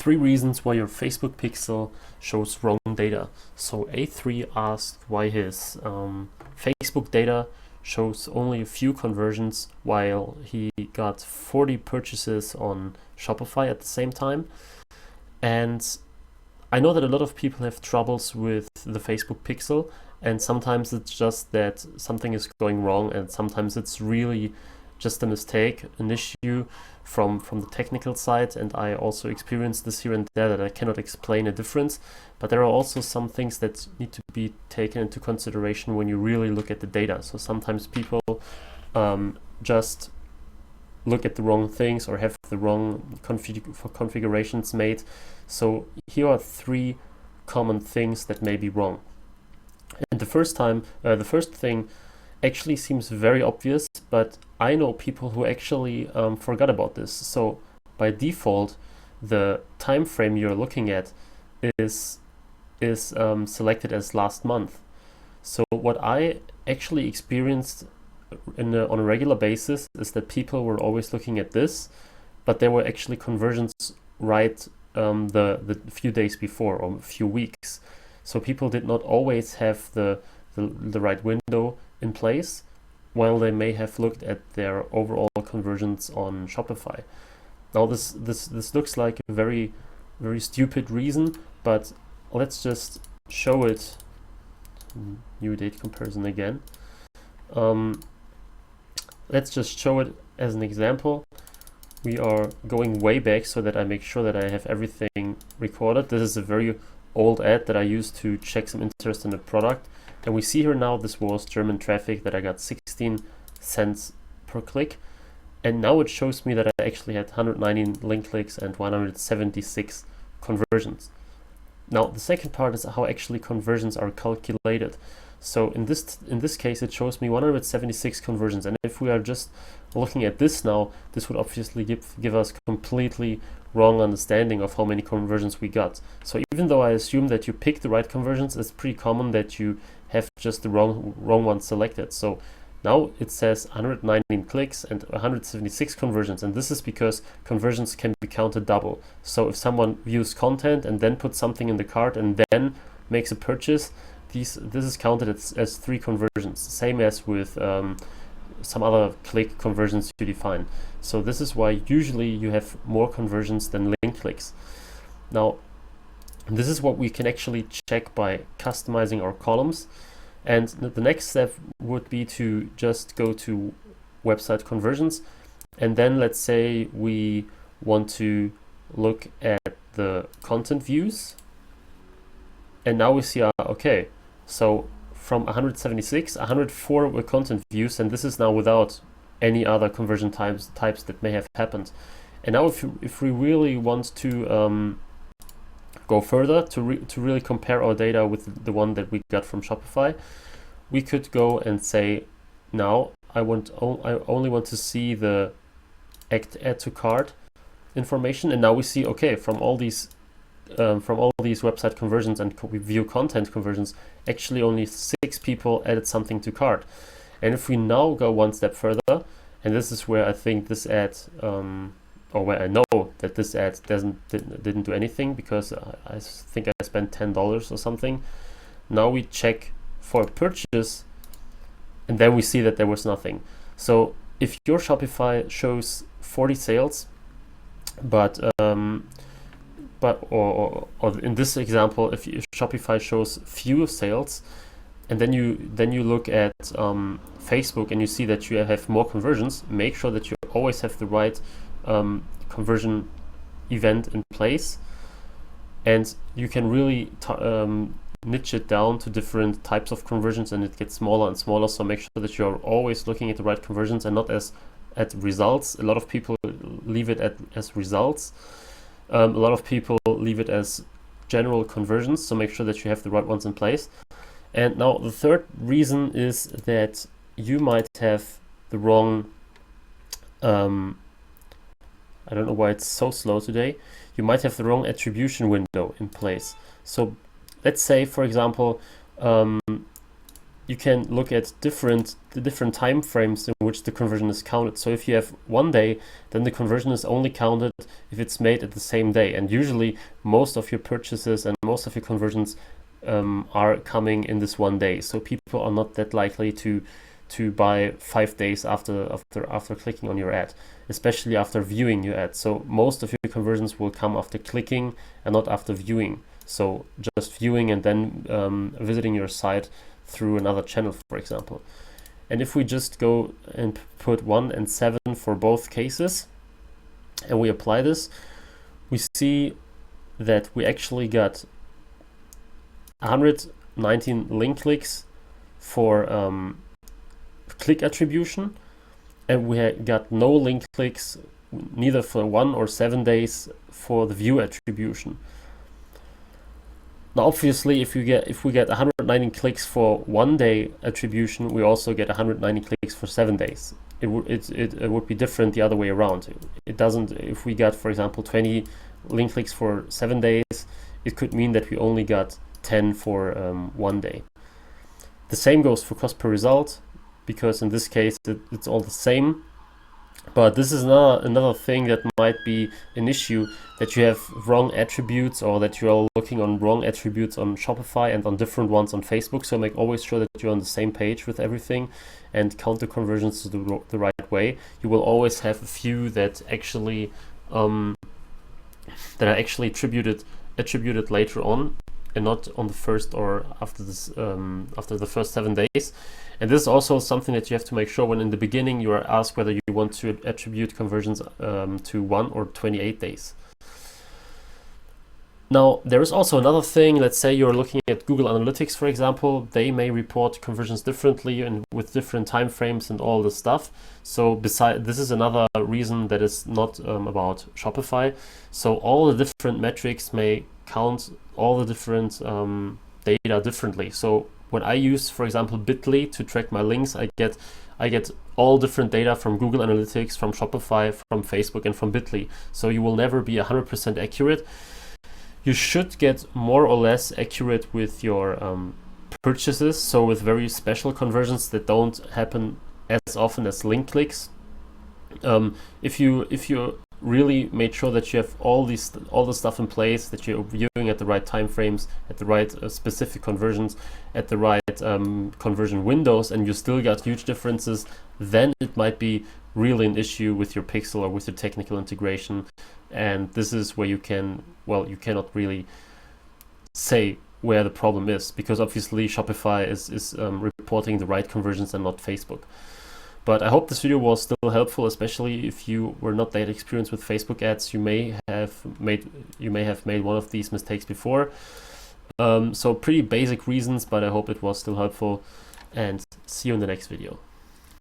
3 reasons why your Facebook pixel shows wrong data. So A3 asked why his Facebook data shows only a few conversions while he got 40 purchases on Shopify at the same time. And I know that a lot of people have troubles with the Facebook pixel, and sometimes it's just that something is going wrong, and sometimes it's really just a mistake, an issue from the technical side. And I also experienced this here and there that I cannot explain a difference, but there are also some things that need to be taken into consideration when you really look at the data. So sometimes people just look at the wrong things or have the wrong configurations made. So here are 3 common things that may be wrong. And the first thing actually seems very obvious, but I know people who actually forgot about this. So by default, the time frame you're looking at is selected as last month. So what I actually experienced on a regular basis is that people were always looking at this, but there were actually conversions right the few days before or a few weeks. So people did not always have the right window in place, while they may have looked at their overall conversions on Shopify. Now this looks like a very, very stupid reason, but let's just show it. New date comparison again. Let's just show it as an example. We are going way back so that I make sure that I have everything recorded. This is a very old ad that I used to check some interest in a product. And we see here now this was German traffic that I got 16 cents per click. And now it shows me that I actually had 119 link clicks and 176 conversions. Now the second part is how actually conversions are calculated. So in this case, it shows me 176 conversions. And if we are just looking at this now, this would obviously give us completely wrong understanding of how many conversions we got. So even though I assume that you pick the right conversions, it's pretty common that you have just the wrong one selected. So now it says 119 clicks and 176 conversions, and this is because conversions can be counted double. So if someone views content and then puts something in the cart and then makes a purchase, this is counted as 3 conversions, same as with some other click conversions you define. So this is why usually you have more conversions than link clicks. Now, this is what we can actually check by customizing our columns. And the next step would be to just go to website conversions. And then let's say we want to look at the content views. And now we see, okay, so from 176, 104 were content views, and this is now without any other conversion types that may have happened. And now if we really want to go further to really compare our data with the one that we got from Shopify, we could go and say, now I only want to see the add to cart information. And now we see, okay, from all these website conversions and we view content conversions, actually only 6 people added something to cart. And if we now go one step further, and this is where I think this ad, or where I know that this ad didn't do anything, because I think I spent $10 or something. Now we check for a purchase, and then we see that there was nothing. So if your Shopify shows 40 sales, but in this example, if Shopify shows few sales, and then you look at Facebook and you see that you have more conversions, make sure that you always have the right conversion event in place, and you can really niche it down to different types of conversions, and it gets smaller and smaller. So make sure that you're always looking at the right conversions and not at results. A lot of people leave it as results. A lot of people leave it as general conversions, so make sure that you have the right ones in place. And now the third reason is that you might have the wrong, I don't know why it's so slow today. You might have the wrong attribution window in place. So let's say, for example, you can look at the different time frames in which the conversion is counted. So if you have 1 day, then the conversion is only counted if it's made at the same day. And usually most of your purchases and most of your conversions are coming in this 1 day. So people are not that likely to buy 5 days after clicking on your ad, especially after viewing your ad. So most of your conversions will come after clicking and not after viewing. So just viewing and then visiting your site through another channel, for example. And if we just go and put 1 and 7 for both cases, and we apply this, we see that we actually got 119 link clicks for click attribution, and we got no link clicks neither for 1 or 7 days for the view attribution. Now, obviously, if we get 190 clicks for 1 day attribution, we also get 190 clicks for 7 days. It would be different the other way around. It doesn't. If we got, for example, 20 link clicks for 7 days, it could mean that we only got 10 for 1 day. The same goes for cost per result, because in this case it's all the same. But this is another thing that might be an issue, that you have wrong attributes, or that you are looking on wrong attributes on Shopify and on different ones on Facebook. So make always sure that you're on the same page with everything and count the conversions the right way. You will always have a few that actually are actually attributed later on, and not on the first or after the first 7 days. And this is also something that you have to make sure when in the beginning you are asked whether you want to attribute conversions to 1 or 28 days. Now, there is also another thing. Let's say you're looking at Google Analytics, for example. They may report conversions differently and with different time frames and all this stuff. So this is another reason that is not about Shopify. So all the different metrics may count all the different data differently. So when I use, for example, Bitly to track my links, I get all different data from Google Analytics, from Shopify, from Facebook, and from Bitly. So you will never be 100% accurate. You should get more or less accurate with your purchases, so with very special conversions that don't happen as often as link clicks. If you really made sure that you have all the stuff in place, that you're viewing at the right time frames, at the right specific conversions, at the right conversion windows, and you still got huge differences, then it might be really an issue with your pixel or with your technical integration. And this is where you cannot really say where the problem is, because obviously Shopify is reporting the right conversions and not Facebook. But I hope this video was still helpful, especially if you were not that experienced with Facebook ads. You may have made one of these mistakes before. So pretty basic reasons, but I hope it was still helpful, and see you in the next video.